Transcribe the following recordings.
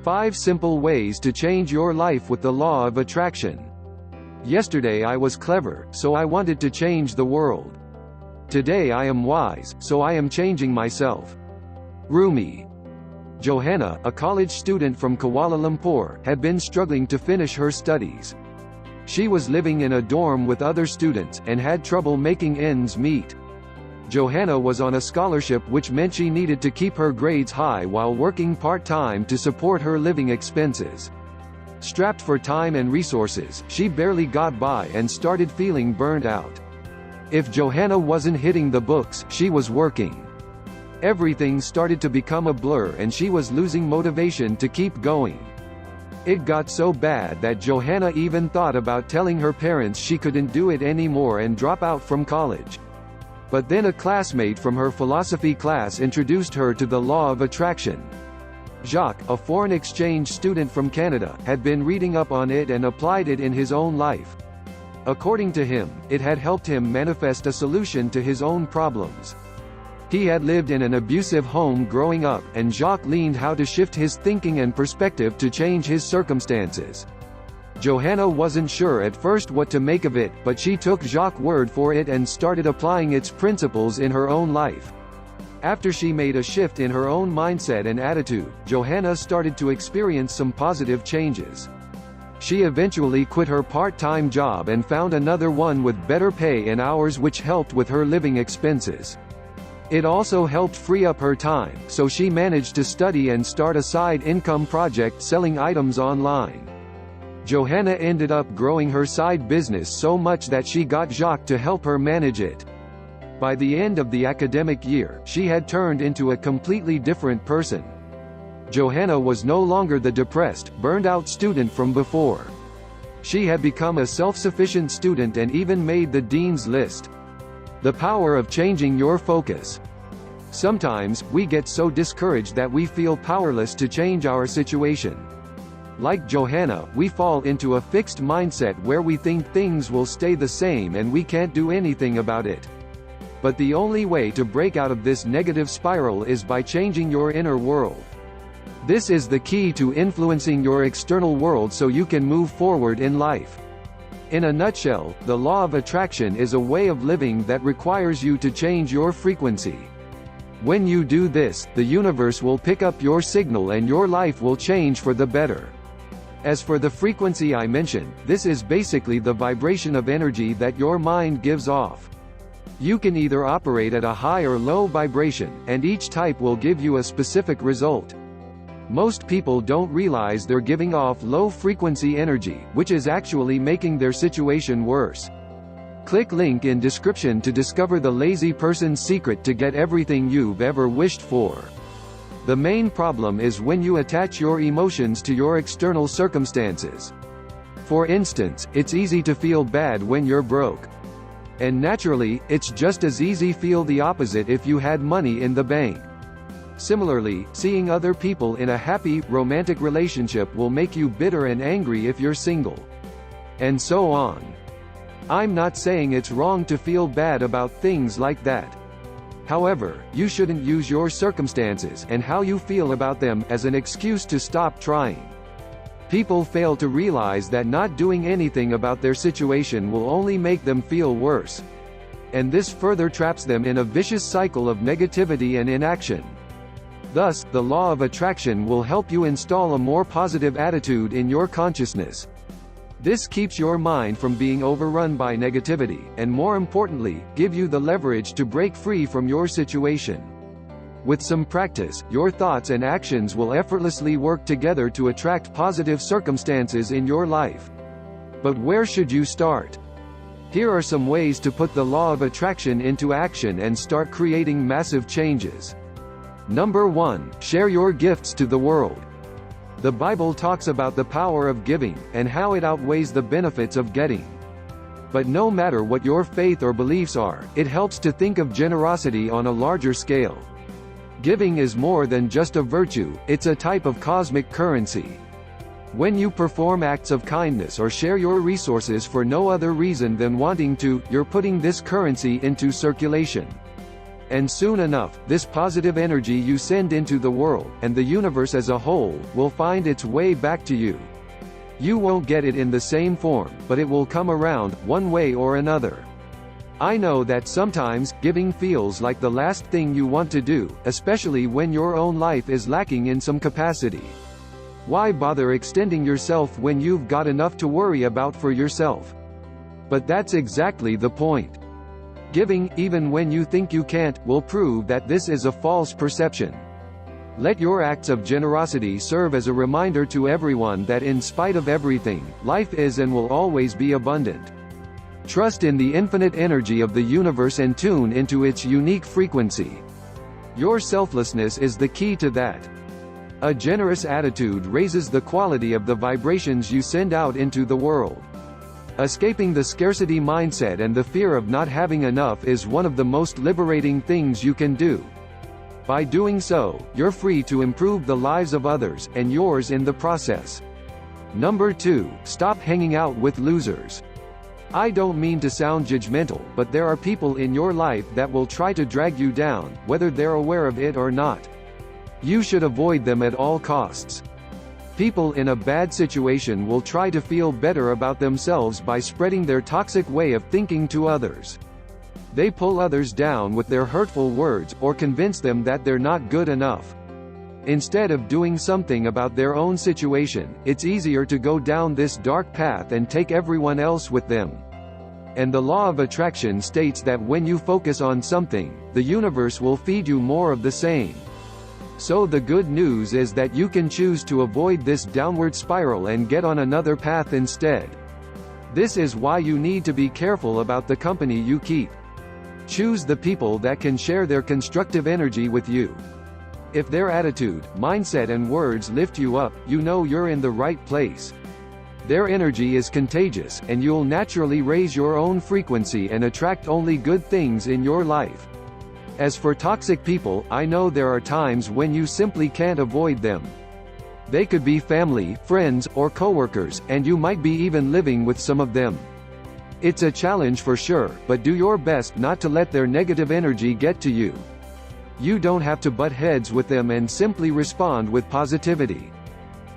5 simple ways to change your life with the law of attraction. Yesterday I was clever, so I wanted to change the world. Today I am wise, so I am changing myself. Rumi. Johanna, a college student from Kuala Lumpur, had been struggling to finish her studies. She was living in a dorm with other students, and had trouble making ends meet. Johanna was on a scholarship, which meant she needed to keep her grades high while working part-time to support her living expenses. Strapped for time and resources, she barely got by and started feeling burned out. If Johanna wasn't hitting the books, she was working. Everything started to become a blur and she was losing motivation to keep going. It got so bad that Johanna even thought about telling her parents she couldn't do it anymore and drop out from college. But then a classmate from her philosophy class introduced her to the law of attraction. Jacques, a foreign exchange student from Canada, had been reading up on it and applied it in his own life. According to him, it had helped him manifest a solution to his own problems. He had lived in an abusive home growing up, and Jacques learned how to shift his thinking and perspective to change his circumstances. Johanna wasn't sure at first what to make of it, but she took Jacques' word for it and started applying its principles in her own life. After she made a shift in her own mindset and attitude, Johanna started to experience some positive changes. She eventually quit her part-time job and found another one with better pay and hours, which helped with her living expenses. It also helped free up her time, so she managed to study and start a side income project selling items online. Johanna ended up growing her side business so much that she got Jacques to help her manage it. By the end of the academic year, she had turned into a completely different person. Johanna was no longer the depressed, burned-out student from before. She had become a self-sufficient student and even made the dean's list. The power of changing your focus. Sometimes, we get so discouraged that we feel powerless to change our situation. Like Johanna, we fall into a fixed mindset where we think things will stay the same and we can't do anything about it. But the only way to break out of this negative spiral is by changing your inner world. This is the key to influencing your external world so you can move forward in life. In a nutshell, the law of attraction is a way of living that requires you to change your frequency. When you do this, the universe will pick up your signal and your life will change for the better. As for the frequency I mentioned, this is basically the vibration of energy that your mind gives off. You can either operate at a high or low vibration, and each type will give you a specific result. Most people don't realize they're giving off low-frequency energy, which is actually making their situation worse. Click link in description to discover the lazy person's secret to get everything you've ever wished for. The main problem is when you attach your emotions to your external circumstances. For instance, it's easy to feel bad when you're broke. And naturally, it's just as easy to feel the opposite if you had money in the bank. Similarly, seeing other people in a happy, romantic relationship will make you bitter and angry if you're single. And so on. I'm not saying it's wrong to feel bad about things like that. However, you shouldn't use your circumstances and how you feel about them as an excuse to stop trying. People fail to realize that not doing anything about their situation will only make them feel worse. And this further traps them in a vicious cycle of negativity and inaction. Thus, the law of attraction will help you install a more positive attitude in your consciousness. This keeps your mind from being overrun by negativity, and more importantly, give you the leverage to break free from your situation. With some practice, your thoughts and actions will effortlessly work together to attract positive circumstances in your life. But where should you start? Here are some ways to put the law of attraction into action and start creating massive changes. Number 1. Share your gifts to the world. The Bible talks about the power of giving, and how it outweighs the benefits of getting. But no matter what your faith or beliefs are, it helps to think of generosity on a larger scale. Giving is more than just a virtue, it's a type of cosmic currency. When you perform acts of kindness or share your resources for no other reason than wanting to, you're putting this currency into circulation. And soon enough, this positive energy you send into the world, and the universe as a whole, will find its way back to you. You won't get it in the same form, but it will come around, one way or another. I know that sometimes, giving feels like the last thing you want to do, especially when your own life is lacking in some capacity. Why bother extending yourself when you've got enough to worry about for yourself? But that's exactly the point. Giving, even when you think you can't, will prove that this is a false perception. Let your acts of generosity serve as a reminder to everyone that in spite of everything, life is and will always be abundant. Trust in the infinite energy of the universe and tune into its unique frequency. Your selflessness is the key to that. A generous attitude raises the quality of the vibrations you send out into the world. Escaping the scarcity mindset and the fear of not having enough is one of the most liberating things you can do. By doing so, you're free to improve the lives of others, and yours in the process. Number 2, stop hanging out with losers. I don't mean to sound judgmental, but there are people in your life that will try to drag you down, whether they're aware of it or not. You should avoid them at all costs. People in a bad situation will try to feel better about themselves by spreading their toxic way of thinking to others. They pull others down with their hurtful words, or convince them that they're not good enough. Instead of doing something about their own situation, it's easier to go down this dark path and take everyone else with them. And the law of attraction states that when you focus on something, the universe will feed you more of the same. So the good news is that you can choose to avoid this downward spiral and get on another path instead. This is why you need to be careful about the company you keep. Choose the people that can share their constructive energy with you. If their attitude, mindset and words lift you up, you know you're in the right place. Their energy is contagious, and you'll naturally raise your own frequency and attract only good things in your life. As for toxic people, I know there are times when you simply can't avoid them. They could be family, friends, or coworkers, and you might be even living with some of them. It's a challenge for sure, but do your best not to let their negative energy get to you. You don't have to butt heads with them and simply respond with positivity.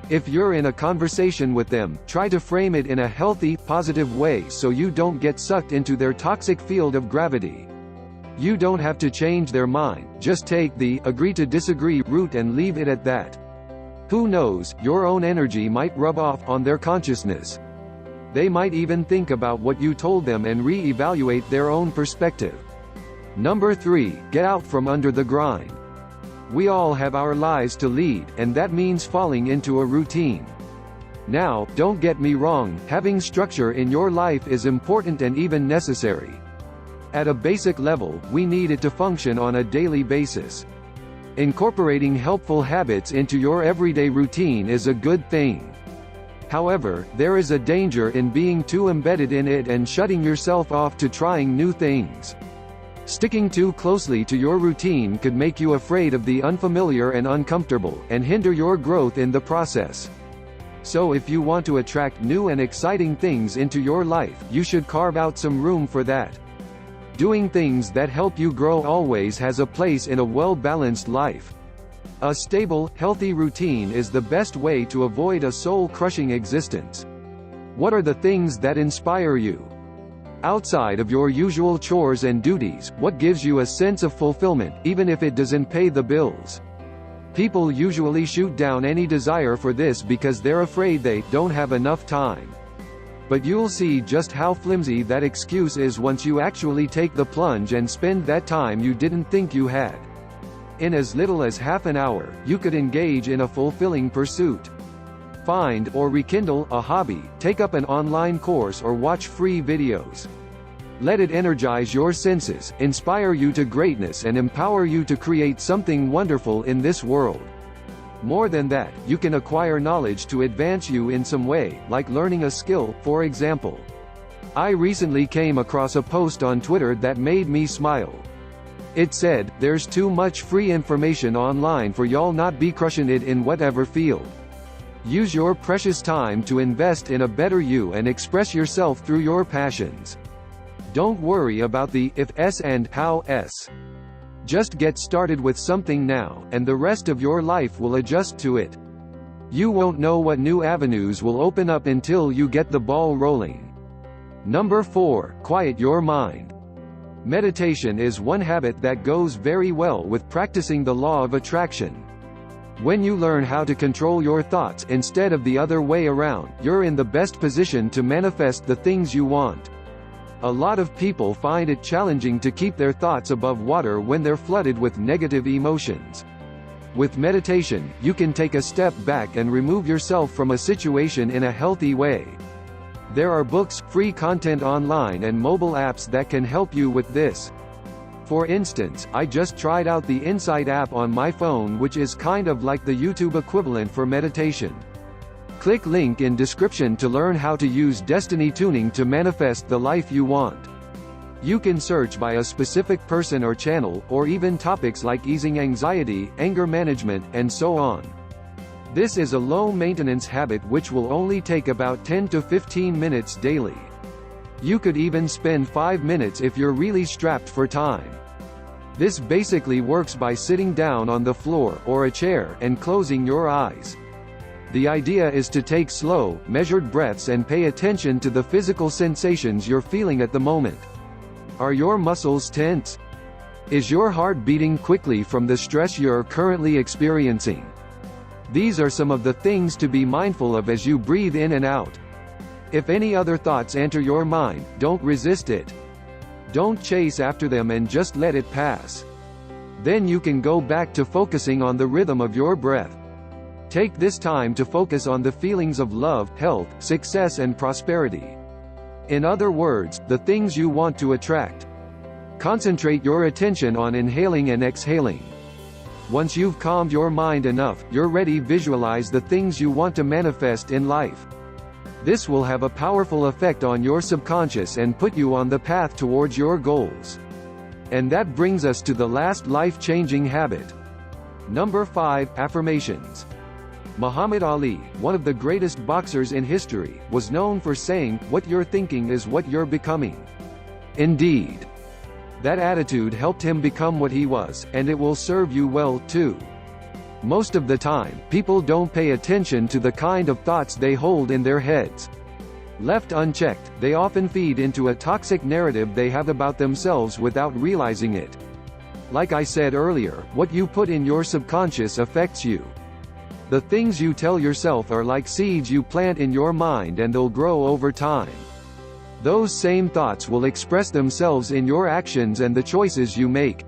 If you're in a conversation with them, try to frame it in a healthy, positive way so you don't get sucked into their toxic field of gravity. You don't have to change their mind, just take the agree to disagree route and leave it at that. Who knows, your own energy might rub off on their consciousness. They might even think about what you told them and re-evaluate their own perspective. Number 3, get out from under the grind. We all have our lives to lead, and that means falling into a routine. Now, don't get me wrong, having structure in your life is important and even necessary. At a basic level, we need it to function on a daily basis. Incorporating helpful habits into your everyday routine is a good thing. However, there is a danger in being too embedded in it and shutting yourself off to trying new things. Sticking too closely to your routine could make you afraid of the unfamiliar and uncomfortable, and hinder your growth in the process. So if you want to attract new and exciting things into your life, you should carve out some room for that. Doing things that help you grow always has a place in a well-balanced life. A stable, healthy routine is the best way to avoid a soul-crushing existence. What are the things that inspire you? Outside of your usual chores and duties, what gives you a sense of fulfillment, even if it doesn't pay the bills? People usually shoot down any desire for this because they're afraid they don't have enough time. But you'll see just how flimsy that excuse is once you actually take the plunge and spend that time you didn't think you had. In as little as half an hour, you could engage in a fulfilling pursuit. Find or rekindle a hobby, take up an online course or watch free videos. Let it energize your senses, inspire you to greatness and empower you to create something wonderful in this world. More than that, you can acquire knowledge to advance you in some way, like learning a skill, for example. I recently came across a post on Twitter that made me smile. It said, "There's too much free information online for y'all not be crushing it in whatever field. Use your precious time to invest in a better you and express yourself through your passions. Don't worry about the ifs and how s. Just get started with something now, and the rest of your life will adjust to it. You won't know what new avenues will open up until you get the ball rolling. Number 4, quiet your mind. Meditation is one habit that goes very well with practicing the law of attraction. When you learn how to control your thoughts instead of the other way around, you're in the best position to manifest the things you want. A lot of people find it challenging to keep their thoughts above water when they're flooded with negative emotions. With meditation, you can take a step back and remove yourself from a situation in a healthy way. There are books, free content online and mobile apps that can help you with this. For instance, I just tried out the Insight app on my phone, which is kind of like the YouTube equivalent for meditation. Click link in description to learn how to use destiny tuning to manifest the life you want. You can search by a specific person or channel, or even topics like easing anxiety, anger management, and so on. This is a low-maintenance habit which will only take about 10 to 15 minutes daily. You could even spend 5 minutes if you're really strapped for time. This basically works by sitting down on the floor or a chair and closing your eyes. The idea is to take slow, measured breaths and pay attention to the physical sensations you're feeling at the moment. Are your muscles tense? Is your heart beating quickly from the stress you're currently experiencing? These are some of the things to be mindful of as you breathe in and out. If any other thoughts enter your mind, don't resist it. Don't chase after them and just let it pass. Then you can go back to focusing on the rhythm of your breath. Take this time to focus on the feelings of love, health, success and prosperity. In other words, the things you want to attract. Concentrate your attention on inhaling and exhaling. Once you've calmed your mind enough, you're ready to visualize the things you want to manifest in life. This will have a powerful effect on your subconscious and put you on the path towards your goals. And that brings us to the last life-changing habit. Number 5, affirmations. Muhammad Ali, one of the greatest boxers in history, was known for saying, "What you're thinking is what you're becoming." Indeed. That attitude helped him become what he was, and it will serve you well, too. Most of the time, people don't pay attention to the kind of thoughts they hold in their heads. Left unchecked, they often feed into a toxic narrative they have about themselves without realizing it. Like I said earlier, what you put in your subconscious affects you. The things you tell yourself are like seeds you plant in your mind and they'll grow over time. Those same thoughts will express themselves in your actions and the choices you make.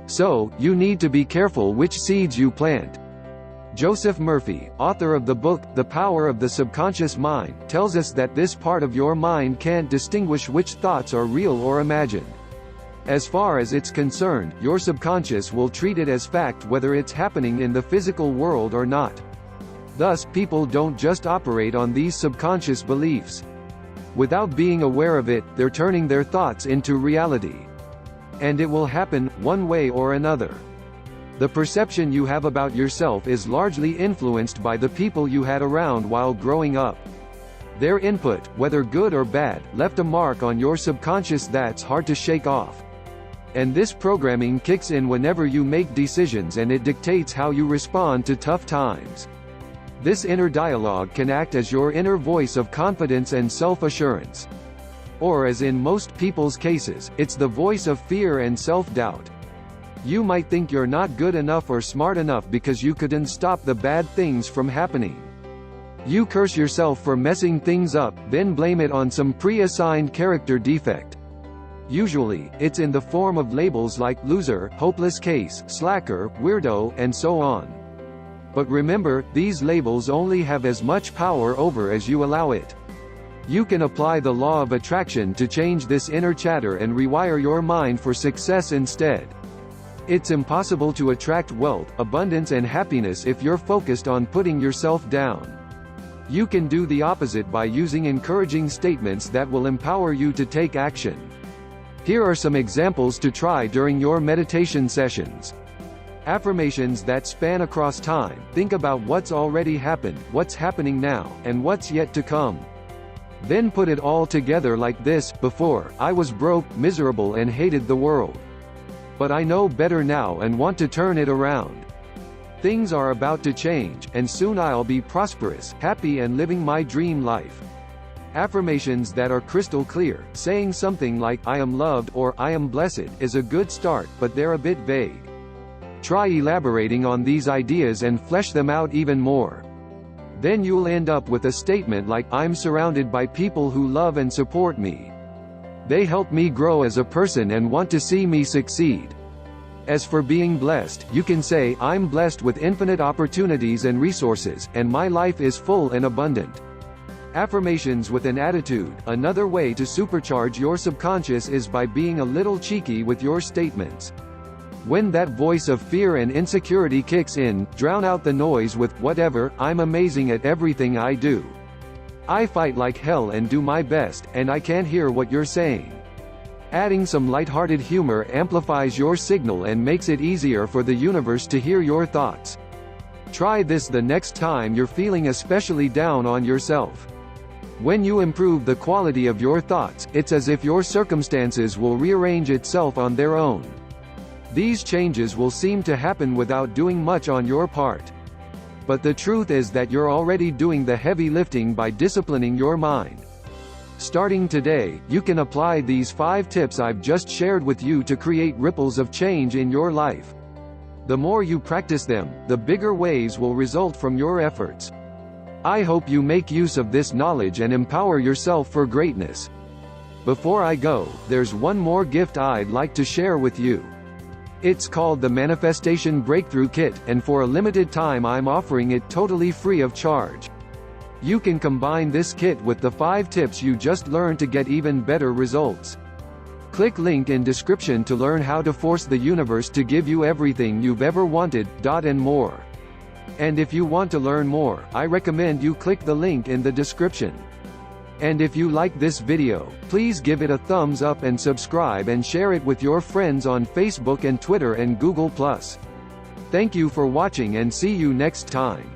So, you need to be careful which seeds you plant. Joseph Murphy, author of the book, The Power of the Subconscious Mind, tells us that this part of your mind can't distinguish which thoughts are real or imagined. As far as it's concerned, your subconscious will treat it as fact whether it's happening in the physical world or not. Thus, people don't just operate on these subconscious beliefs. Without being aware of it, they're turning their thoughts into reality. And it will happen, one way or another. The perception you have about yourself is largely influenced by the people you had around while growing up. Their input, whether good or bad, left a mark on your subconscious that's hard to shake off. And this programming kicks in whenever you make decisions and it dictates how you respond to tough times. This inner dialogue can act as your inner voice of confidence and self-assurance. Or as in most people's cases, it's the voice of fear and self-doubt. You might think you're not good enough or smart enough because you couldn't stop the bad things from happening. You curse yourself for messing things up, then blame it on some pre-assigned character defect. Usually, it's in the form of labels like loser, hopeless case, slacker, weirdo, and so on. But remember, these labels only have as much power over as you allow it. You can apply the law of attraction to change this inner chatter and rewire your mind for success instead. It's impossible to attract wealth, abundance and happiness if you're focused on putting yourself down. You can do the opposite by using encouraging statements that will empower you to take action. Here are some examples to try during your meditation sessions. Affirmations that span across time. Think about what's already happened, what's happening now, and what's yet to come. Then put it all together like this: before, I was broke, miserable and hated the world. But I know better now and want to turn it around. Things are about to change, and soon I'll be prosperous, happy and living my dream life. Affirmations that are crystal clear, saying something like, I am loved, or I am blessed, is a good start, but they're a bit vague. Try elaborating on these ideas and flesh them out even more. Then you'll end up with a statement like, I'm surrounded by people who love and support me. They help me grow as a person and want to see me succeed. As for being blessed, you can say, I'm blessed with infinite opportunities and resources, and my life is full and abundant. Affirmations with an attitude. Another way to supercharge your subconscious is by being a little cheeky with your statements. When that voice of fear and insecurity kicks in, drown out the noise with, whatever, I'm amazing at everything I do. I fight like hell and do my best, and I can't hear what you're saying. Adding some lighthearted humor amplifies your signal and makes it easier for the universe to hear your thoughts. Try this the next time you're feeling especially down on yourself. When you improve the quality of your thoughts, it's as if your circumstances will rearrange itself on their own. These changes will seem to happen without doing much on your part. But the truth is that you're already doing the heavy lifting by disciplining your mind. Starting today, you can apply these 5 tips I've just shared with you to create ripples of change in your life. The more you practice them, the bigger waves will result from your efforts. I hope you make use of this knowledge and empower yourself for greatness. Before I go, there's one more gift I'd like to share with you. It's called the Manifestation Breakthrough Kit, and for a limited time I'm offering it totally free of charge. You can combine this kit with the 5 tips you just learned to get even better results. Click link in description to learn how to force the universe to give you everything you've ever wanted, and more. And if you want to learn more, I recommend you click the link in the description. And if you like this video, please give it a thumbs up and subscribe and share it with your friends on Facebook and Twitter and Google+. Thank you for watching and see you next time.